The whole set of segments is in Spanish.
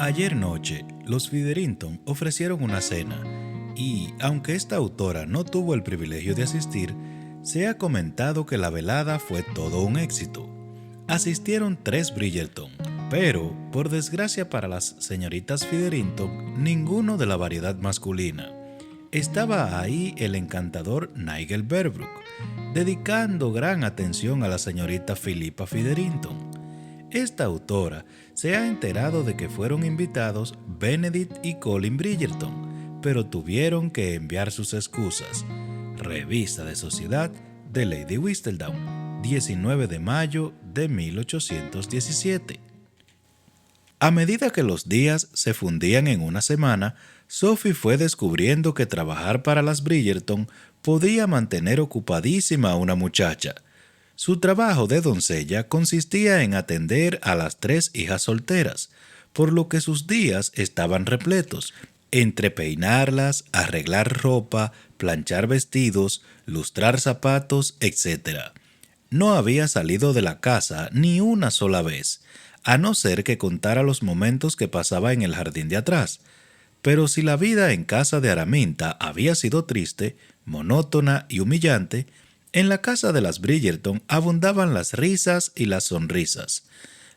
Ayer noche, los Featherington ofrecieron una cena y, aunque esta autora no tuvo el privilegio de asistir, se ha comentado que la velada fue todo un éxito. Asistieron tres Bridgerton, pero, por desgracia para las señoritas Featherington, ninguno de la variedad masculina. Estaba ahí el encantador Nigel Berbrook, dedicando gran atención a la señorita Philippa Featherington. Esta autora se ha enterado de que fueron invitados Benedict y Colin Bridgerton, pero tuvieron que enviar sus excusas. Revista de Sociedad de Lady Whistledown, 19 de mayo de 1817. A medida que los días se fundían en una semana, Sophie fue descubriendo que trabajar para las Bridgerton podía mantener ocupadísima a una muchacha. Su trabajo de doncella consistía en atender a las tres hijas solteras, por lo que sus días estaban repletos, entre peinarlas, arreglar ropa, planchar vestidos, lustrar zapatos, etc. No había salido de la casa ni una sola vez, a no ser que contara los momentos que pasaba en el jardín de atrás. Pero si la vida en casa de Araminta había sido triste, monótona y humillante, en la casa de las Bridgerton abundaban las risas y las sonrisas.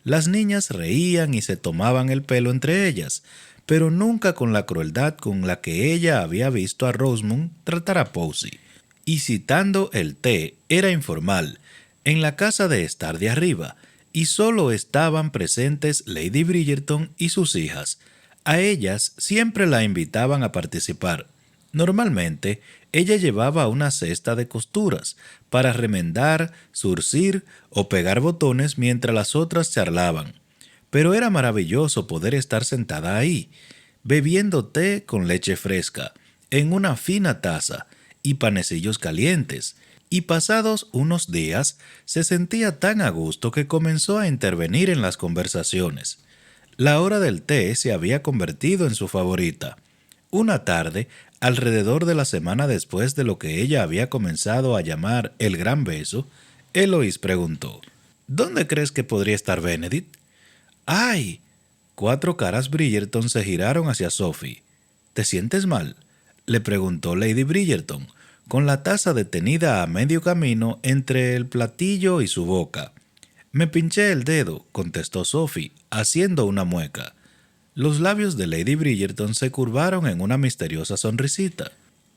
Las niñas reían y se tomaban el pelo entre ellas, pero nunca con la crueldad con la que ella había visto a Rosamund tratar a Posey. Y citando el té, era informal, en la casa de estar de arriba, y solo estaban presentes Lady Bridgerton y sus hijas. A ellas siempre la invitaban a participar. Normalmente, ella llevaba una cesta de costuras para remendar, zurcir o pegar botones mientras las otras charlaban. Pero era maravilloso poder estar sentada ahí, bebiendo té con leche fresca, en una fina taza, y panecillos calientes, y pasados unos días se sentía tan a gusto que comenzó a intervenir en las conversaciones. La hora del té se había convertido en su favorita. Una tarde, alrededor de la semana después de lo que ella había comenzado a llamar el gran beso, Eloise preguntó: ¿Dónde crees que podría estar Benedict? ¡Ay! Cuatro caras Bridgerton se giraron hacia Sophie. ¿Te sientes mal?, le preguntó Lady Bridgerton, con la taza detenida a medio camino entre el platillo y su boca. Me pinché el dedo, contestó Sophie, haciendo una mueca. Los labios de Lady Bridgerton se curvaron en una misteriosa sonrisita.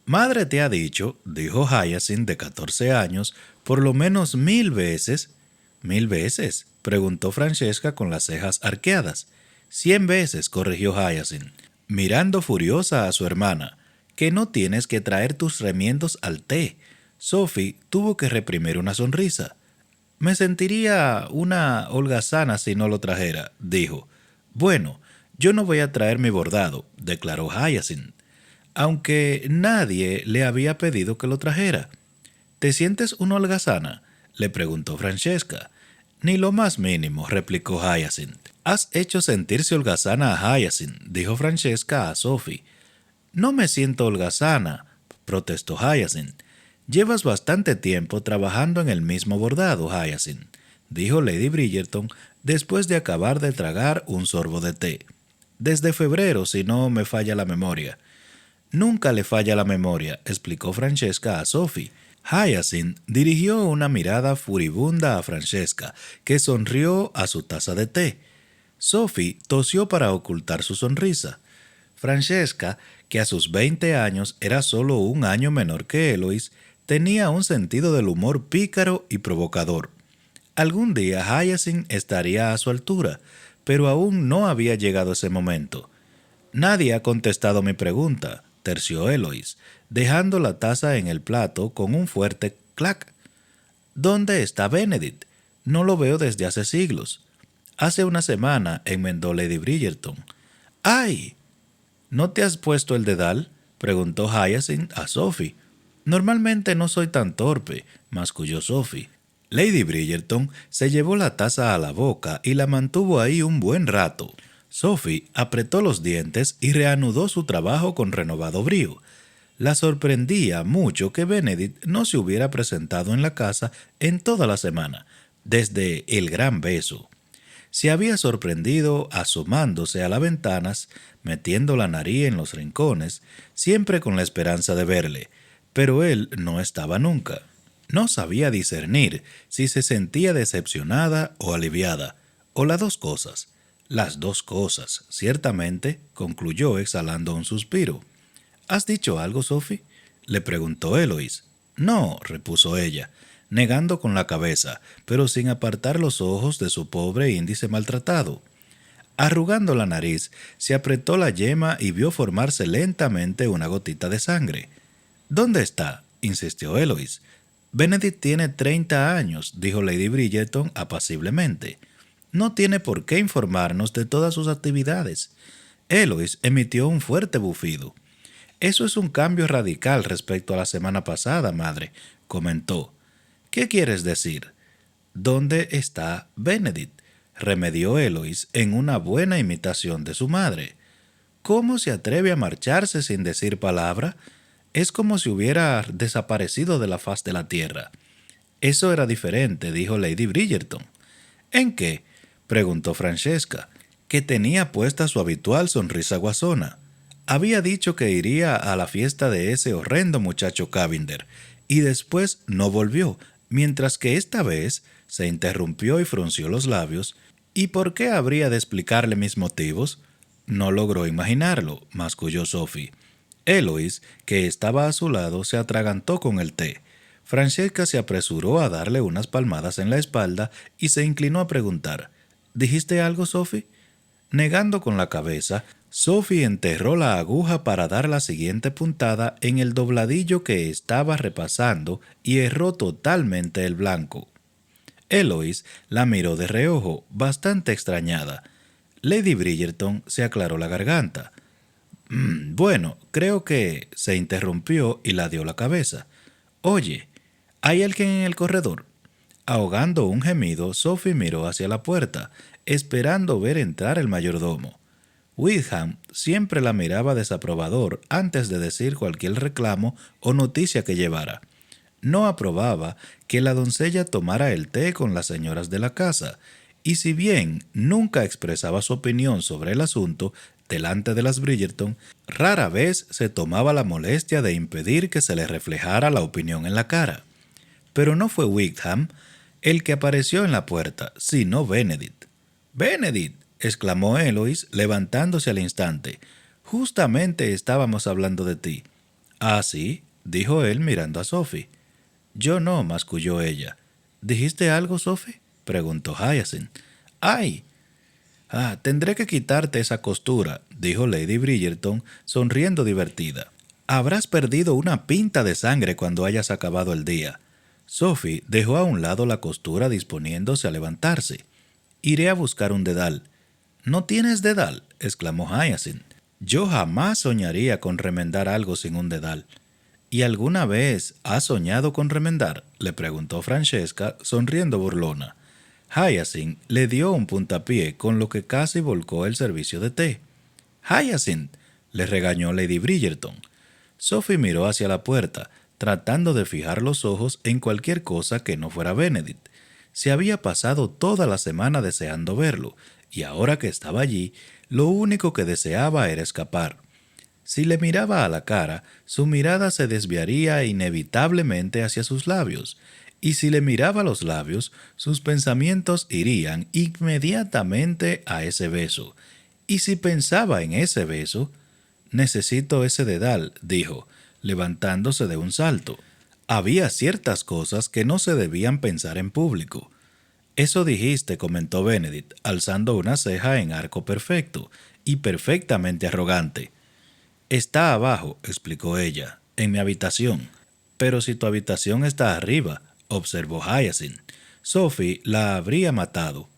«Madre te ha dicho», dijo Hyacinth, de 14 años, «por lo menos 1000 veces». «¿1000 veces?», preguntó Francesca con las cejas arqueadas. «100 veces», corrigió Hyacinth, mirando furiosa a su hermana, «que no tienes que traer tus remiendos al té». Sophie tuvo que reprimir una sonrisa. «Me sentiría una holgazana si no lo trajera», dijo. «Bueno, yo no voy a traer mi bordado», declaró Hyacinth, aunque nadie le había pedido que lo trajera. «¿Te sientes una holgazana?», le preguntó Francesca. «Ni lo más mínimo», replicó Hyacinth. «Has hecho sentirse holgazana a Hyacinth», dijo Francesca a Sophie. «No me siento holgazana», protestó Hyacinth. «Llevas bastante tiempo trabajando en el mismo bordado, Hyacinth», dijo Lady Bridgerton después de acabar de tragar un sorbo de té. «Desde febrero, si no me falla la memoria». «Nunca le falla la memoria», explicó Francesca a Sophie. Hyacinth dirigió una mirada furibunda a Francesca, que sonrió a su taza de té. Sophie tosió para ocultar su sonrisa. Francesca, que a sus 20 años era solo un año menor que Eloise, tenía un sentido del humor pícaro y provocador. Algún día Hyacinth estaría a su altura, pero aún no había llegado ese momento. «Nadie ha contestado mi pregunta», terció Eloise, dejando la taza en el plato con un fuerte clac. «¿Dónde está Benedict? No lo veo desde hace siglos». «Hace una semana», enmendó Lady Bridgerton. «¡Ay! ¿No te has puesto el dedal?», preguntó Hyacinth a Sophie. «Normalmente no soy tan torpe», masculló Sophie. Lady Bridgerton se llevó la taza a la boca y la mantuvo ahí un buen rato. Sophie apretó los dientes y reanudó su trabajo con renovado brío. La sorprendía mucho que Benedict no se hubiera presentado en la casa en toda la semana, desde el gran beso. Se había sorprendido asomándose a las ventanas, metiendo la nariz en los rincones, siempre con la esperanza de verle, pero él no estaba nunca. No sabía discernir si se sentía decepcionada o aliviada, o las dos cosas. Las dos cosas, ciertamente, concluyó exhalando un suspiro. ¿Has dicho algo, Sophie?, le preguntó Eloise. No, repuso ella, negando con la cabeza, pero sin apartar los ojos de su pobre índice maltratado. Arrugando la nariz, se apretó la yema y vio formarse lentamente una gotita de sangre. ¿Dónde está?, insistió Eloise. Benedict tiene 30 años, dijo Lady Bridgerton apaciblemente. No tiene por qué informarnos de todas sus actividades. Eloise emitió un fuerte bufido. Eso es un cambio radical respecto a la semana pasada, madre, comentó. ¿Qué quieres decir? ¿Dónde está Benedict?, remedió Eloise en una buena imitación de su madre. ¿Cómo se atreve a marcharse sin decir palabra? Es como si hubiera desaparecido de la faz de la tierra. Eso era diferente, dijo Lady Bridgerton. ¿En qué?, preguntó Francesca, que tenía puesta su habitual sonrisa guasona. Había dicho que iría a la fiesta de ese horrendo muchacho Cavinder, y después no volvió, mientras que esta vez se interrumpió y frunció los labios. ¿Y por qué habría de explicarle mis motivos? No logró imaginarlo, masculló Sophie. Eloise, que estaba a su lado, se atragantó con el té. Francesca se apresuró a darle unas palmadas en la espalda y se inclinó a preguntar: ¿Dijiste algo, Sophie? Negando con la cabeza, Sophie enterró la aguja para dar la siguiente puntada en el dobladillo que estaba repasando y erró totalmente el blanco. Eloise la miró de reojo, bastante extrañada. Lady Bridgerton se aclaró la garganta. Bueno, creo que se interrumpió y la dio la cabeza. Oye, ¿hay alguien en el corredor? Ahogando un gemido, Sophie miró hacia la puerta, esperando ver entrar el mayordomo. Wickham siempre la miraba desaprobador antes de decir cualquier reclamo o noticia que llevara. No aprobaba que la doncella tomara el té con las señoras de la casa, y si bien nunca expresaba su opinión sobre el asunto delante de las Bridgerton, rara vez se tomaba la molestia de impedir que se le reflejara la opinión en la cara. Pero no fue Wickham el que apareció en la puerta, sino Benedict. «¡Benedict!», exclamó Eloise, levantándose al instante. «Justamente estábamos hablando de ti». «¿Ah, sí?», dijo él mirando a Sophie. «Yo no», masculló ella. «¿Dijiste algo, Sophie?», preguntó Hyacinth. «¡Ay!». «Tendré que quitarte esa costura», dijo Lady Bridgerton, sonriendo divertida. «Habrás perdido una pinta de sangre cuando hayas acabado el día». Sophie dejó a un lado la costura disponiéndose a levantarse. «Iré a buscar un dedal». «¿No tienes dedal?», exclamó Hyacinth. «Yo jamás soñaría con remendar algo sin un dedal». «¿Y alguna vez has soñado con remendar?», le preguntó Francesca, sonriendo burlona. Hyacinth le dio un puntapié con lo que casi volcó el servicio de té. «Hyacinth», le regañó Lady Bridgerton. Sophie miró hacia la puerta, tratando de fijar los ojos en cualquier cosa que no fuera Benedict. Se había pasado toda la semana deseando verlo, y ahora que estaba allí, lo único que deseaba era escapar. Si le miraba a la cara, su mirada se desviaría inevitablemente hacia sus labios, y si le miraba los labios, sus pensamientos irían inmediatamente a ese beso. Y si pensaba en ese beso, «Necesito ese dedal», dijo, levantándose de un salto. Había ciertas cosas que no se debían pensar en público. «Eso dijiste», comentó Benedict, alzando una ceja en arco perfecto y perfectamente arrogante. «Está abajo», explicó ella, «en mi habitación». «Pero si tu habitación está arriba», observó Hyacinth, «Sophie la habría matado».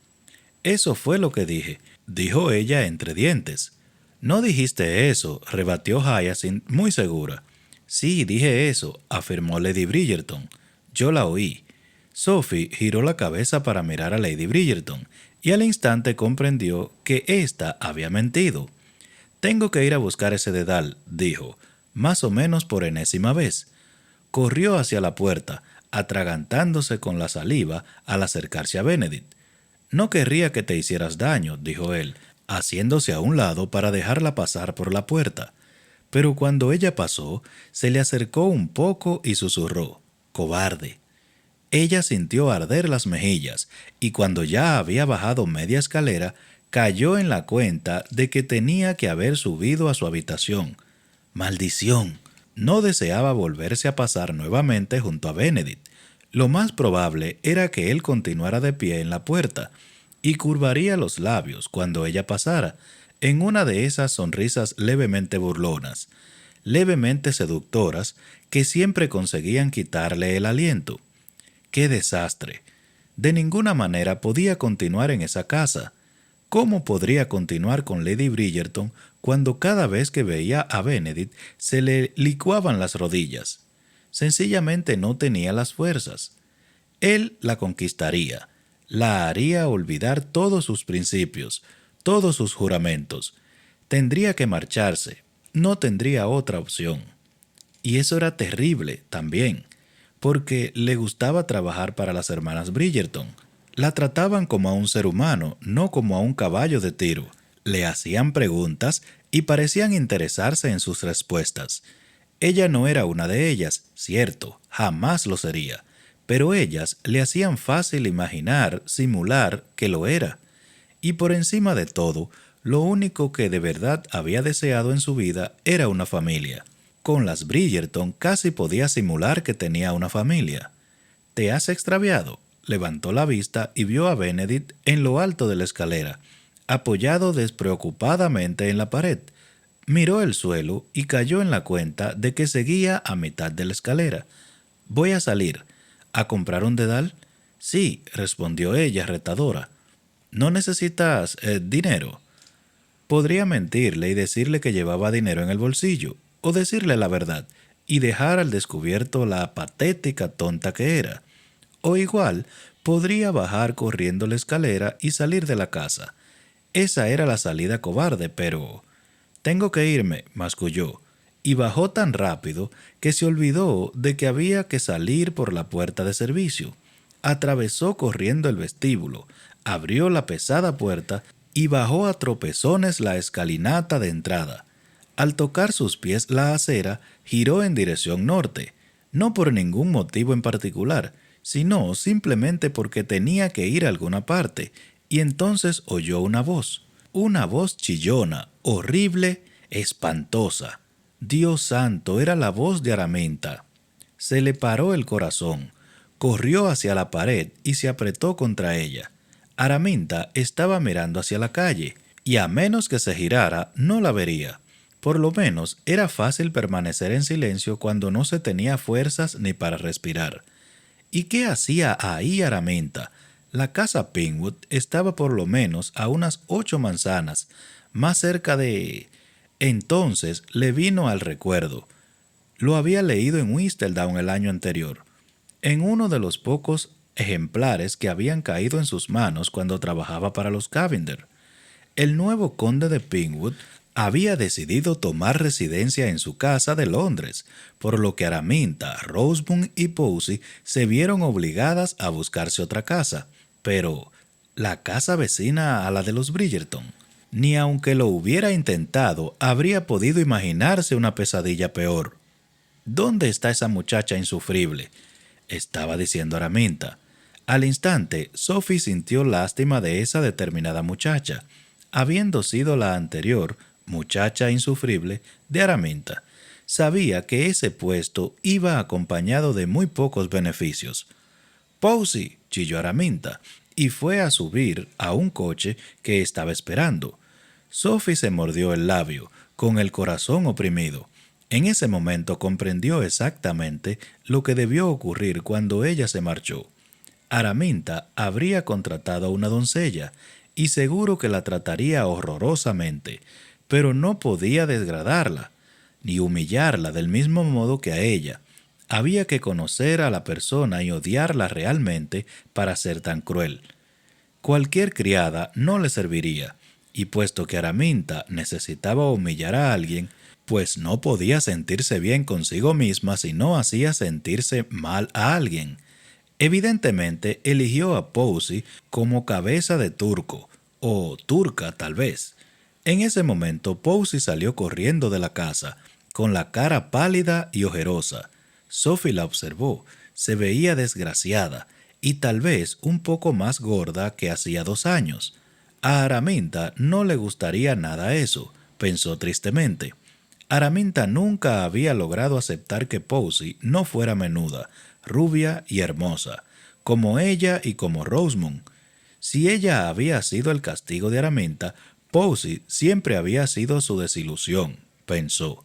«Eso fue lo que dije», dijo ella entre dientes. «No dijiste eso», rebatió Hyacinth muy segura. «Sí, dije eso», afirmó Lady Bridgerton. «Yo la oí». Sophie giró la cabeza para mirar a Lady Bridgerton y al instante comprendió que ésta había mentido. «Tengo que ir a buscar ese dedal», dijo, más o menos por enésima vez. Corrió hacia la puerta, atragantándose con la saliva al acercarse a Benedict. No querría que te hicieras daño, dijo él, haciéndose a un lado para dejarla pasar por la puerta. Pero cuando ella pasó, se le acercó un poco y susurró, «Cobarde». Ella sintió arder las mejillas y cuando ya había bajado media escalera, cayó en la cuenta de que tenía que haber subido a su habitación. ¡Maldición! No deseaba volverse a pasar nuevamente junto a Benedict. Lo más probable era que él continuara de pie en la puerta y curvaría los labios cuando ella pasara, en una de esas sonrisas levemente burlonas, levemente seductoras, que siempre conseguían quitarle el aliento. ¡Qué desastre! De ninguna manera podía continuar en esa casa. ¿Cómo podría continuar con Lady Bridgerton cuando cada vez que veía a Benedict se le licuaban las rodillas? Sencillamente no tenía las fuerzas. Él la conquistaría, la haría olvidar todos sus principios, todos sus juramentos. Tendría que marcharse, no tendría otra opción. Y eso era terrible también, porque le gustaba trabajar para las hermanas Bridgerton. La trataban como a un ser humano, no como a un caballo de tiro. Le hacían preguntas y parecían interesarse en sus respuestas. Ella no era una de ellas, cierto, jamás lo sería, pero ellas le hacían fácil imaginar, simular que lo era. Y por encima de todo, lo único que de verdad había deseado en su vida era una familia. Con las Bridgerton casi podía simular que tenía una familia. «¿Te has extraviado?». Levantó la vista y vio a Benedict en lo alto de la escalera, apoyado despreocupadamente en la pared. Miró el suelo y cayó en la cuenta de que seguía a mitad de la escalera. «Voy a salir. ¿A comprar un dedal?». «Sí», respondió ella retadora. «¿No necesitas dinero?». Podría mentirle y decirle que llevaba dinero en el bolsillo, o decirle la verdad y dejar al descubierto la patética tonta que era. O igual, podría bajar corriendo la escalera y salir de la casa. Esa era la salida cobarde, pero... «Tengo que irme», masculló, y bajó tan rápido que se olvidó de que había que salir por la puerta de servicio. Atravesó corriendo el vestíbulo, abrió la pesada puerta y bajó a tropezones la escalinata de entrada. Al tocar sus pies la acera, giró en dirección norte, no por ningún motivo en particular, sino simplemente porque tenía que ir a alguna parte, y entonces oyó una voz chillona, horrible, espantosa. Dios santo, era la voz de Araminta. Se le paró el corazón, corrió hacia la pared y se apretó contra ella. Araminta estaba mirando hacia la calle, y a menos que se girara, no la vería. Por lo menos era fácil permanecer en silencio cuando no se tenía fuerzas ni para respirar. ¿Y qué hacía ahí Araminta? La casa Pinkwood estaba por lo menos a unas 8 manzanas, más cerca de... Entonces le vino al recuerdo. Lo había leído en Whistledown el año anterior, en uno de los pocos ejemplares que habían caído en sus manos cuando trabajaba para los Cavender. El nuevo conde de Pinkwood había decidido tomar residencia en su casa de Londres, por lo que Araminta, Rosamund y Posey se vieron obligadas a buscarse otra casa. Pero, ¿la casa vecina a la de los Bridgerton? Ni aunque lo hubiera intentado, habría podido imaginarse una pesadilla peor. «¿Dónde está esa muchacha insufrible?», estaba diciendo Araminta. Al instante, Sophie sintió lástima de esa determinada muchacha, habiendo sido la anterior muchacha insufrible de Araminta. Sabía que ese puesto iba acompañado de muy pocos beneficios. «Posey», chilló Araminta, y fue a subir a un coche que estaba esperando. Sophie se mordió el labio, con el corazón oprimido. En ese momento comprendió exactamente lo que debió ocurrir cuando ella se marchó. Araminta habría contratado a una doncella, y seguro que la trataría horrorosamente, pero no podía degradarla, ni humillarla del mismo modo que a ella. Había que conocer a la persona y odiarla realmente para ser tan cruel. Cualquier criada no le serviría, y puesto que Araminta necesitaba humillar a alguien, pues no podía sentirse bien consigo misma si no hacía sentirse mal a alguien. Evidentemente eligió a Posey como cabeza de turco, o turca tal vez. En ese momento Posey salió corriendo de la casa, con la cara pálida y ojerosa. Sophie la observó, se veía desgraciada y tal vez un poco más gorda que hacía 2 años. A Araminta no le gustaría nada eso, pensó tristemente. Araminta nunca había logrado aceptar que Posey no fuera menuda, rubia y hermosa, como ella y como Rosamund. Si ella había sido el castigo de Araminta, Posey siempre había sido su desilusión, pensó.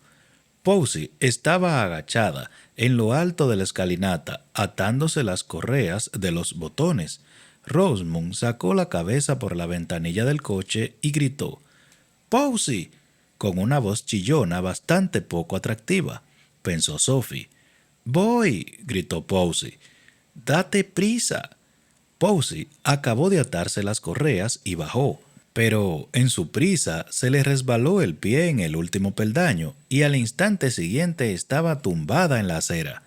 Posey estaba agachada en lo alto de la escalinata, atándose las correas de los botones. Rosamund sacó la cabeza por la ventanilla del coche y gritó: «¡Posey!», con una voz chillona bastante poco atractiva. Pensó Sophie. «Voy», gritó Posey. «Date prisa». Posey acabó de atarse las correas y bajó, pero en su prisa se le resbaló el pie en el último peldaño y al instante siguiente estaba tumbada en la acera.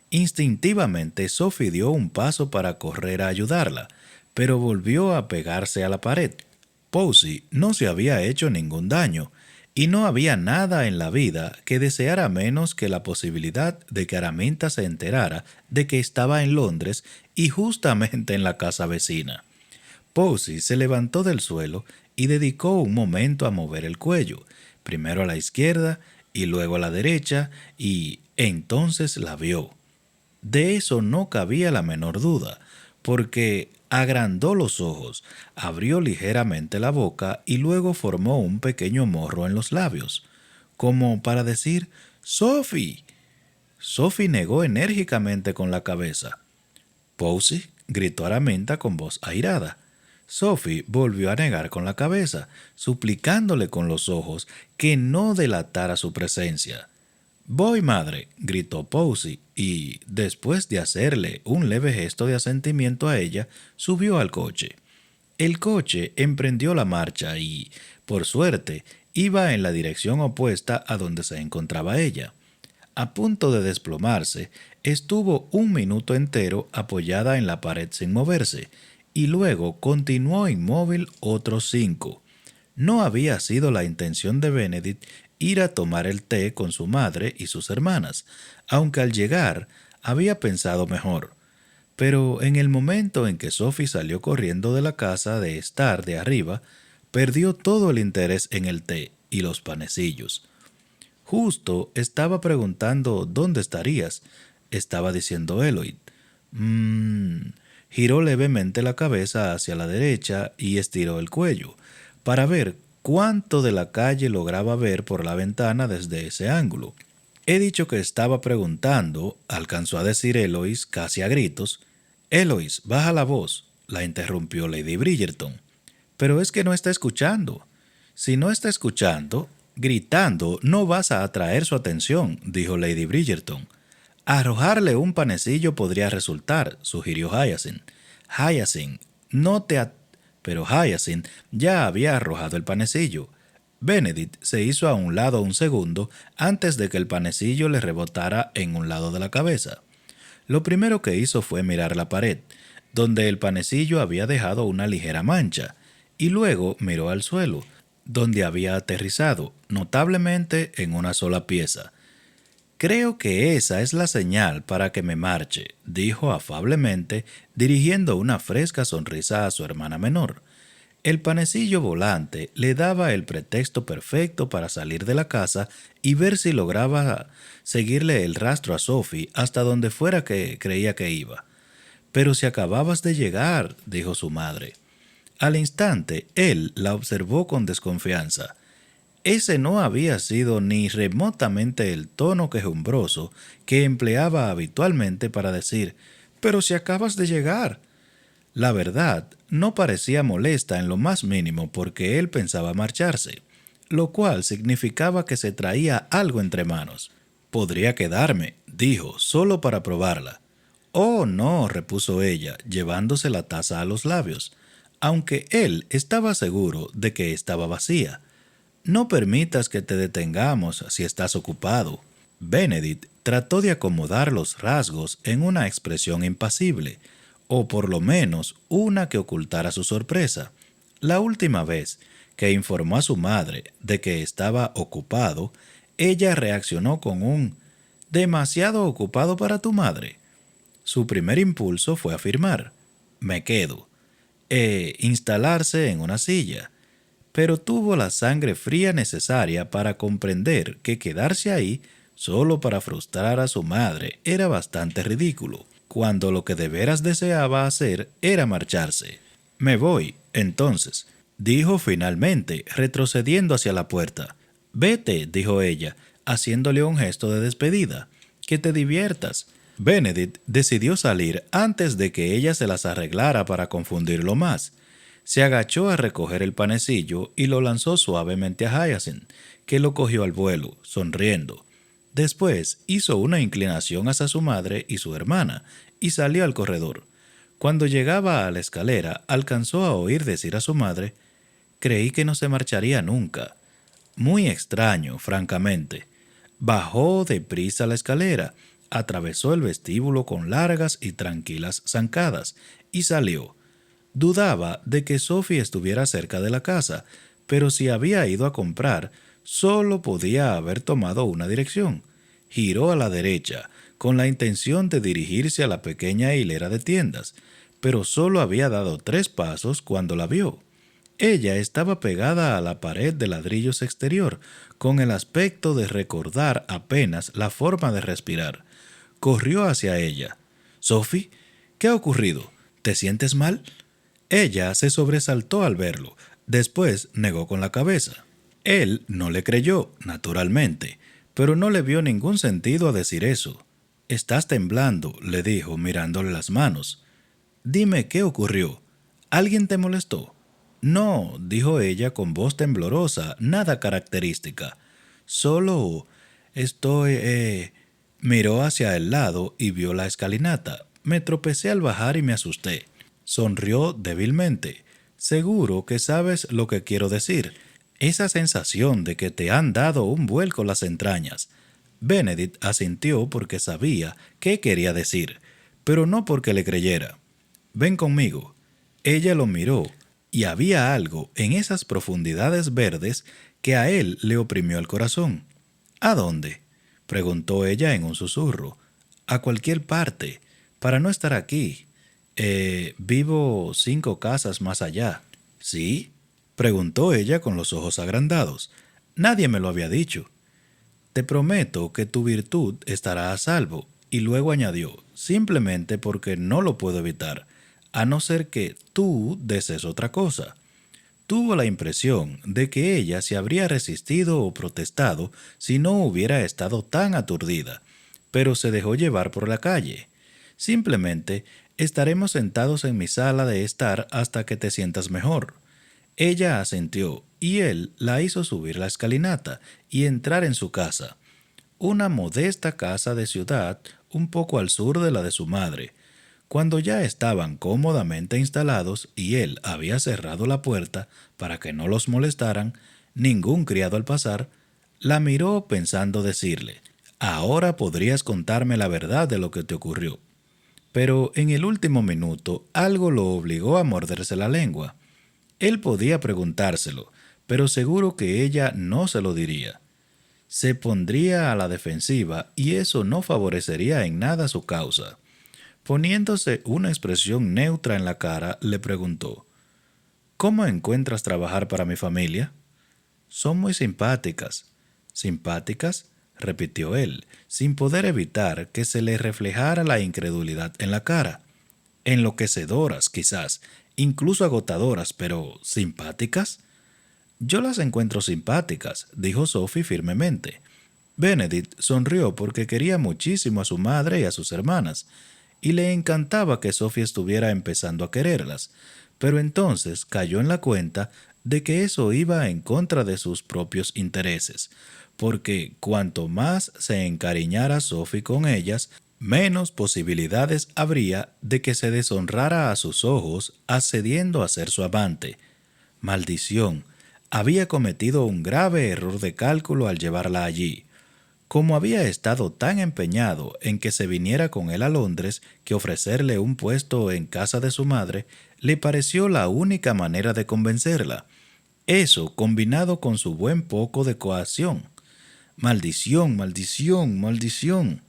Instintivamente Sophie dio un paso para correr a ayudarla, pero volvió a pegarse a la pared. Posey no se había hecho ningún daño, y no había nada en la vida que deseara menos que la posibilidad de que Araminta se enterara de que estaba en Londres y justamente en la casa vecina. Posey se levantó del suelo y dedicó un momento a mover el cuello, primero a la izquierda y luego a la derecha, y entonces la vio. De eso no cabía la menor duda, porque agrandó los ojos, abrió ligeramente la boca y luego formó un pequeño morro en los labios, como para decir «¡Sophie!». Sophie negó enérgicamente con la cabeza. «¿Posey?», gritó Araminta con voz airada. Sophie volvió a negar con la cabeza, suplicándole con los ojos que no delatara su presencia. «Voy, madre», gritó Posey, y, después de hacerle un leve gesto de asentimiento a ella, subió al coche. El coche emprendió la marcha y, por suerte, iba en la dirección opuesta a donde se encontraba ella. A punto de desplomarse, estuvo 1 minuto entero apoyada en la pared sin moverse, y luego continuó inmóvil otros 5. No había sido la intención de Benedict ir a tomar el té con su madre y sus hermanas, aunque al llegar había pensado mejor. Pero en el momento en que Sophie salió corriendo de la casa de estar de arriba, perdió todo el interés en el té y los panecillos. «Justo estaba preguntando dónde estarías», estaba diciendo Eloy. Giró levemente la cabeza hacia la derecha y estiró el cuello, para ver cuánto de la calle lograba ver por la ventana desde ese ángulo. «He dicho que estaba preguntando», alcanzó a decir Eloís casi a gritos. «Eloís, baja la voz», la interrumpió Lady Bridgerton. «Pero es que no está escuchando». «Si no está escuchando, gritando no vas a atraer su atención», dijo Lady Bridgerton. «Arrojarle un panecillo podría resultar», sugirió Hyacinth. «Hyacinth, no te Pero Hyacinth ya había arrojado el panecillo. Benedict se hizo a un lado un segundo antes de que el panecillo le rebotara en un lado de la cabeza. Lo primero que hizo fue mirar la pared, donde el panecillo había dejado una ligera mancha, y luego miró al suelo, donde había aterrizado, notablemente en una sola pieza. «Creo que esa es la señal para que me marche», dijo afablemente, dirigiendo una fresca sonrisa a su hermana menor. El panecillo volante le daba el pretexto perfecto para salir de la casa y ver si lograba seguirle el rastro a Sophie hasta donde fuera que creía que iba. «Pero si acababas de llegar», dijo su madre. Al instante, él la observó con desconfianza. Ese no había sido ni remotamente el tono quejumbroso que empleaba habitualmente para decir «pero si acabas de llegar». La verdad, no parecía molesta en lo más mínimo porque él pensaba marcharse, lo cual significaba que se traía algo entre manos. «Podría quedarme», dijo, solo para probarla. «Oh, no», repuso ella, llevándose la taza a los labios, aunque él estaba seguro de que estaba vacía. «No permitas que te detengamos si estás ocupado». Benedict trató de acomodar los rasgos en una expresión impasible, o por lo menos una que ocultara su sorpresa. La última vez que informó a su madre de que estaba ocupado, ella reaccionó con un «demasiado ocupado para tu madre». Su primer impulso fue afirmar «me quedo» e instalarse en una silla, pero tuvo la sangre fría necesaria para comprender que quedarse ahí solo para frustrar a su madre era bastante ridículo, cuando lo que de veras deseaba hacer era marcharse. «Me voy, entonces», dijo finalmente, retrocediendo hacia la puerta. «Vete», dijo ella, haciéndole un gesto de despedida. «Que te diviertas». Benedict decidió salir antes de que ella se las arreglara para confundirlo más. Se agachó a recoger el panecillo y lo lanzó suavemente a Hyacinth, que lo cogió al vuelo, sonriendo. Después hizo una inclinación hacia su madre y su hermana y salió al corredor. Cuando llegaba a la escalera, alcanzó a oír decir a su madre: «Creí que no se marcharía nunca». Muy extraño, francamente. Bajó deprisa la escalera, atravesó el vestíbulo con largas y tranquilas zancadas y salió. Dudaba de que Sophie estuviera cerca de la casa, pero si había ido a comprar, solo podía haber tomado una dirección. Giró a la derecha, con la intención de dirigirse a la pequeña hilera de tiendas, pero solo había dado 3 pasos cuando la vio. Ella estaba pegada a la pared de ladrillos exterior, con el aspecto de recordar apenas la forma de respirar. Corrió hacia ella. «Sophie, ¿qué ha ocurrido? ¿Te sientes mal?» Ella se sobresaltó al verlo. Después negó con la cabeza. Él no le creyó, naturalmente, pero no le vio ningún sentido a decir eso. «Estás temblando», le dijo, mirándole las manos. «Dime qué ocurrió. ¿Alguien te molestó?» «No», dijo ella con voz temblorosa, nada característica. «Solo estoy...» Miró hacia el lado y vio la escalinata. «Me tropecé al bajar y me asusté». Sonrió débilmente. «Seguro que sabes lo que quiero decir. Esa sensación de que te han dado un vuelco las entrañas». Benedict asintió porque sabía qué quería decir, pero no porque le creyera. «Ven conmigo». Ella lo miró, y había algo en esas profundidades verdes que a él le oprimió el corazón. «¿A dónde?», preguntó ella en un susurro. «A cualquier parte, para no estar aquí. Vivo 5 casas más allá». «¿Sí?», preguntó ella con los ojos agrandados. «Nadie me lo había dicho». «Te prometo que tu virtud estará a salvo», y luego añadió: «simplemente porque no lo puedo evitar, a no ser que tú desees otra cosa». Tuvo la impresión de que ella se habría resistido o protestado si no hubiera estado tan aturdida, pero se dejó llevar por la calle. «Simplemente estaremos sentados en mi sala de estar hasta que te sientas mejor». Ella asintió y él la hizo subir la escalinata y entrar en su casa. Una modesta casa de ciudad un poco al sur de la de su madre. Cuando ya estaban cómodamente instalados y él había cerrado la puerta para que no los molestaran, ningún criado al pasar, la miró pensando decirle: «Ahora podrías contarme la verdad de lo que te ocurrió». Pero en el último minuto algo lo obligó a morderse la lengua. Él podía preguntárselo, pero seguro que ella no se lo diría. Se pondría a la defensiva y eso no favorecería en nada su causa. Poniéndose una expresión neutra en la cara, le preguntó: «¿Cómo encuentras trabajar para mi familia?» «Son muy simpáticas». «¿Simpáticas?», repitió él, sin poder evitar que se le reflejara la incredulidad en la cara. «Enloquecedoras, quizás, incluso agotadoras, pero ¿simpáticas?» «Yo las encuentro simpáticas», dijo Sophie firmemente. Benedict sonrió porque quería muchísimo a su madre y a sus hermanas, y le encantaba que Sophie estuviera empezando a quererlas, pero entonces cayó en la cuenta de que eso iba en contra de sus propios intereses, porque cuanto más se encariñara Sophie con ellas, menos posibilidades habría de que se deshonrara a sus ojos accediendo a ser su amante. Maldición, había cometido un grave error de cálculo al llevarla allí. Como había estado tan empeñado en que se viniera con él a Londres que ofrecerle un puesto en casa de su madre le pareció la única manera de convencerla. Eso combinado con su buen poco de coacción. Maldición, maldición, maldición.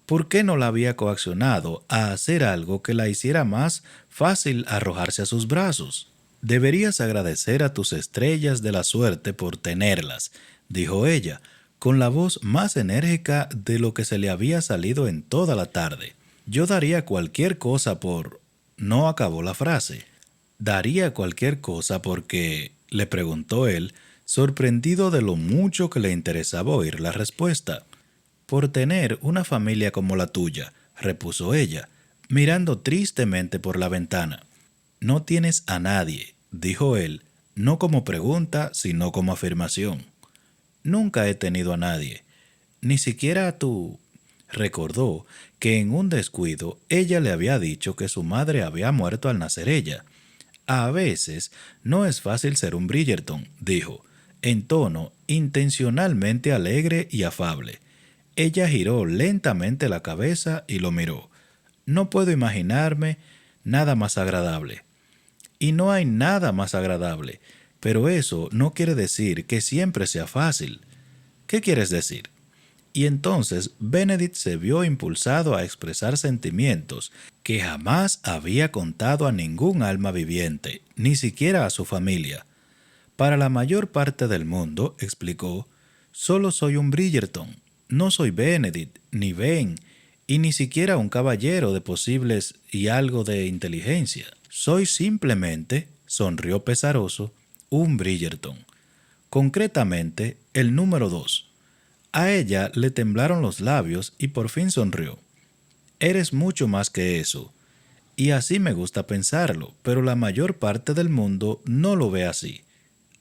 ¿Por qué no la había coaccionado a hacer algo que la hiciera más fácil arrojarse a sus brazos? Deberías agradecer a tus estrellas de la suerte por tenerlas, dijo ella, con la voz más enérgica de lo que se le había salido en toda la tarde. Yo daría cualquier cosa por... No acabó la frase. Daría cualquier cosa porque... le preguntó él, sorprendido de lo mucho que le interesaba oír la respuesta. Por tener una familia como la tuya, repuso ella, mirando tristemente por la ventana. No tienes a nadie, dijo él, no como pregunta, sino como afirmación. Nunca he tenido a nadie, ni siquiera a tu... Recordó que en un descuido ella le había dicho que su madre había muerto al nacer ella. A veces no es fácil ser un Bridgerton, dijo, en tono intencionalmente alegre y afable. Ella giró lentamente la cabeza y lo miró. No puedo imaginarme nada más agradable. Y no hay nada más agradable, pero eso no quiere decir que siempre sea fácil. ¿Qué quieres decir? Y entonces Benedict se vio impulsado a expresar sentimientos que jamás había contado a ningún alma viviente, ni siquiera a su familia. Para la mayor parte del mundo, explicó, solo soy un Bridgerton. No soy Benedict, ni Ben, y ni siquiera un caballero de posibles y algo de inteligencia. Soy simplemente, sonrió pesaroso, un Bridgerton. Concretamente, el número 2. A ella le temblaron los labios y por fin sonrió. Eres mucho más que eso. Y así me gusta pensarlo, pero la mayor parte del mundo no lo ve así.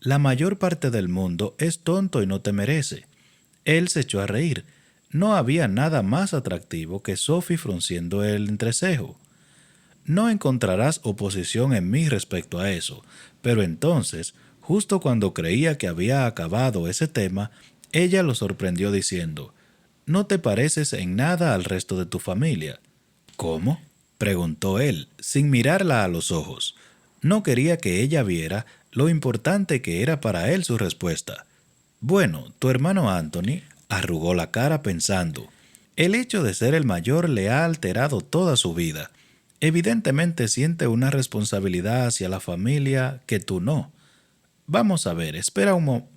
La mayor parte del mundo es tonto y no te merece. Él se echó a reír. No había nada más atractivo que Sophie frunciendo el entrecejo. No encontrarás oposición en mí respecto a eso, pero entonces, justo cuando creía que había acabado ese tema, ella lo sorprendió diciendo, «No te pareces en nada al resto de tu familia». «¿Cómo?», preguntó él, sin mirarla a los ojos. No quería que ella viera lo importante que era para él su respuesta. «Bueno, tu hermano Anthony», arrugó la cara pensando, «el hecho de ser el mayor le ha alterado toda su vida. Evidentemente siente una responsabilidad hacia la familia que tú no. Vamos a ver, espera un momento».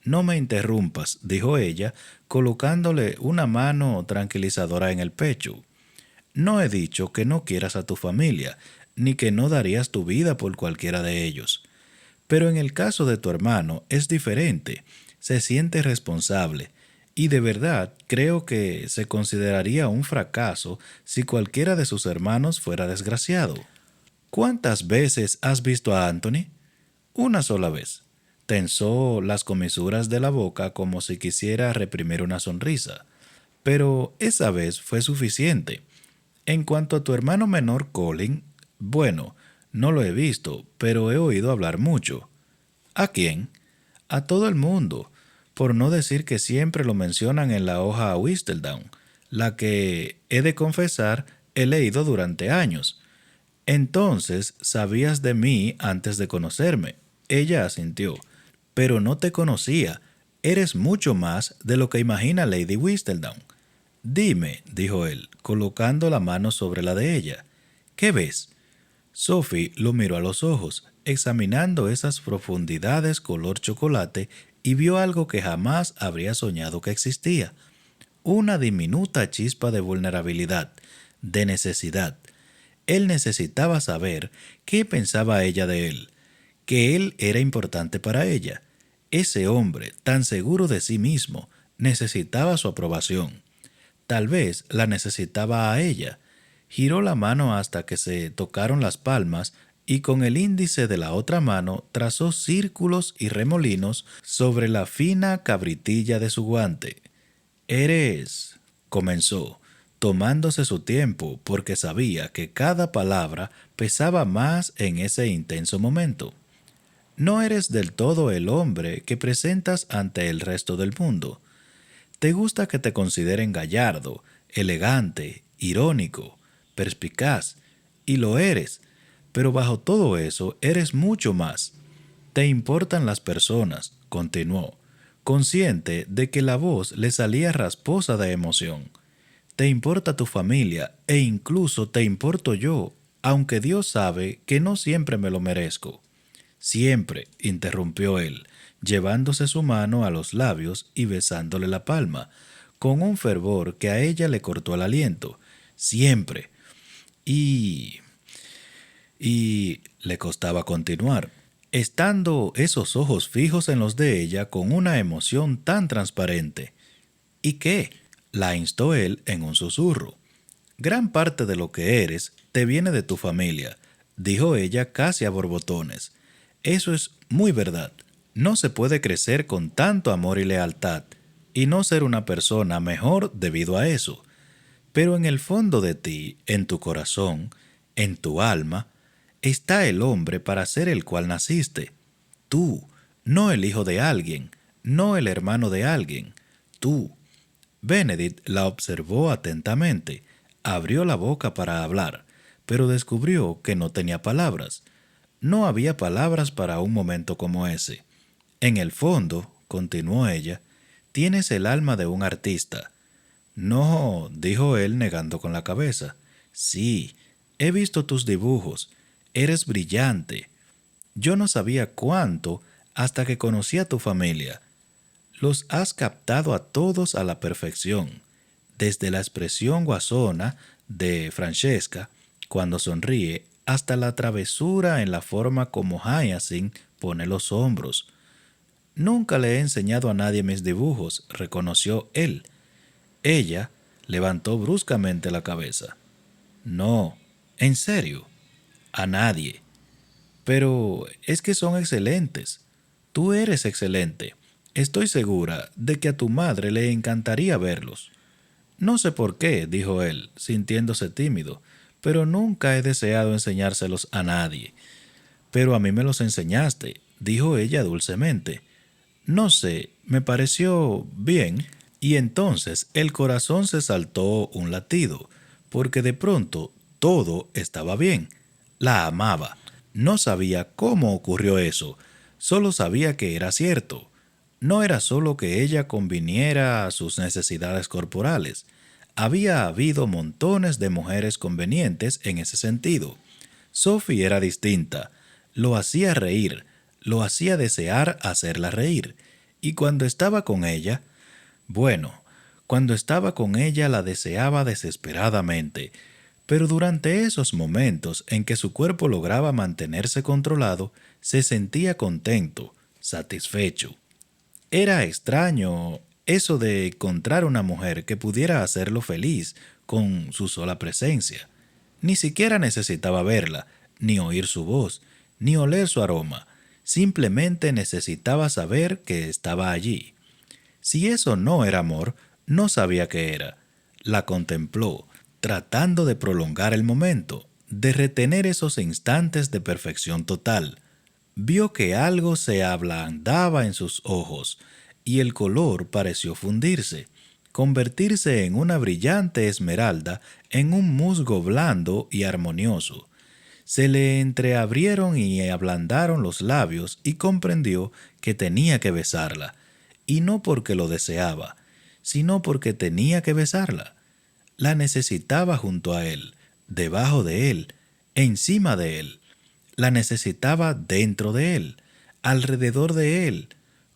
«No me interrumpas», dijo ella, colocándole una mano tranquilizadora en el pecho. «No he dicho que no quieras a tu familia, ni que no darías tu vida por cualquiera de ellos. Pero en el caso de tu hermano es diferente. Se siente responsable. Y de verdad creo que se consideraría un fracaso si cualquiera de sus hermanos fuera desgraciado». «¿Cuántas veces has visto a Anthony?» «Una sola vez». Tensó las comisuras de la boca como si quisiera reprimir una sonrisa. «Pero esa vez fue suficiente. En cuanto a tu hermano menor Colin, bueno, no lo he visto, pero he oído hablar mucho». «¿A quién?» «A todo el mundo, por no decir que siempre lo mencionan en la hoja Whistledown, la que, he de confesar, he leído durante años». «Entonces sabías de mí antes de conocerme». Ella asintió. «Pero no te conocía. Eres mucho más de lo que imagina Lady Whistledown». «Dime», dijo él, colocando la mano sobre la de ella, «¿qué ves?» Sophie lo miró a los ojos, examinando esas profundidades color chocolate, y vio algo que jamás habría soñado que existía. Una diminuta chispa de vulnerabilidad, de necesidad. Él necesitaba saber qué pensaba ella de él, que él era importante para ella. Ese hombre, tan seguro de sí mismo, necesitaba su aprobación. Tal vez la necesitaba a ella. Giró la mano hasta que se tocaron las palmas y con el índice de la otra mano trazó círculos y remolinos sobre la fina cabritilla de su guante. «Eres», comenzó, tomándose su tiempo porque sabía que cada palabra pesaba más en ese intenso momento. «No eres del todo el hombre que presentas ante el resto del mundo. Te gusta que te consideren gallardo, elegante, irónico, perspicaz, y lo eres, pero bajo todo eso eres mucho más. Te importan las personas, continuó, consciente de que la voz le salía rasposa de emoción. Te importa tu familia e incluso te importo yo, aunque Dios sabe que no siempre me lo merezco. Siempre, interrumpió él, llevándose su mano a los labios y besándole la palma, con un fervor que a ella le cortó el aliento. Siempre. Y... y le costaba continuar, estando esos ojos fijos en los de ella con una emoción tan transparente. ¿Y qué? La instó él en un susurro. Gran parte de lo que eres te viene de tu familia, dijo ella casi a borbotones. Eso es muy verdad. No se puede crecer con tanto amor y lealtad y no ser una persona mejor debido a eso. Pero en el fondo de ti, en tu corazón, en tu alma, está el hombre para ser el cual naciste. Tú, no el hijo de alguien, no el hermano de alguien, tú. Benedict la observó atentamente, abrió la boca para hablar, pero descubrió que no tenía palabras. No había palabras para un momento como ese. En el fondo, continuó ella, tienes el alma de un artista. No, dijo él negando con la cabeza. Sí, he visto tus dibujos. Eres brillante. Yo no sabía cuánto hasta que conocí a tu familia. Los has captado a todos a la perfección, desde la expresión guasona de Francesca cuando sonríe hasta la travesura en la forma como Hyacinth pone los hombros. Nunca le he enseñado a nadie mis dibujos, reconoció él. Ella levantó bruscamente la cabeza. No, en serio, a nadie. Pero es que son excelentes. Tú eres excelente. Estoy segura de que a tu madre le encantaría verlos. No sé por qué, dijo él, sintiéndose tímido, pero nunca he deseado enseñárselos a nadie. Pero a mí me los enseñaste, dijo ella dulcemente. No sé, me pareció bien, y entonces el corazón se saltó un latido, porque de pronto todo estaba bien. La amaba. No sabía cómo ocurrió eso, solo sabía que era cierto. No era solo que ella conviniera a sus necesidades corporales. Había habido montones de mujeres convenientes en ese sentido. Sophie era distinta. Lo hacía reír, lo hacía desear hacerla reír. Y cuando estaba con ella, bueno, cuando estaba con ella la deseaba desesperadamente. Pero durante esos momentos en que su cuerpo lograba mantenerse controlado, se sentía contento, satisfecho. Era extraño eso de encontrar una mujer que pudiera hacerlo feliz con su sola presencia. Ni siquiera necesitaba verla, ni oír su voz, ni oler su aroma. Simplemente necesitaba saber que estaba allí. Si eso no era amor, no sabía qué era. La contempló, tratando de prolongar el momento, de retener esos instantes de perfección total. Vio que algo se ablandaba en sus ojos y el color pareció fundirse, convertirse en una brillante esmeralda en un musgo blando y armonioso. Se le entreabrieron y ablandaron los labios y comprendió que tenía que besarla, y no porque lo deseaba, sino porque tenía que besarla. La necesitaba junto a él, debajo de él, encima de él. La necesitaba dentro de él, alrededor de él,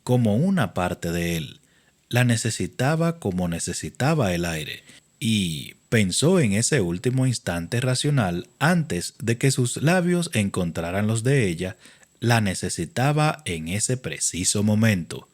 como una parte de él. La necesitaba como necesitaba el aire. Y pensó en ese último instante racional antes de que sus labios encontraran los de ella. La necesitaba en ese preciso momento.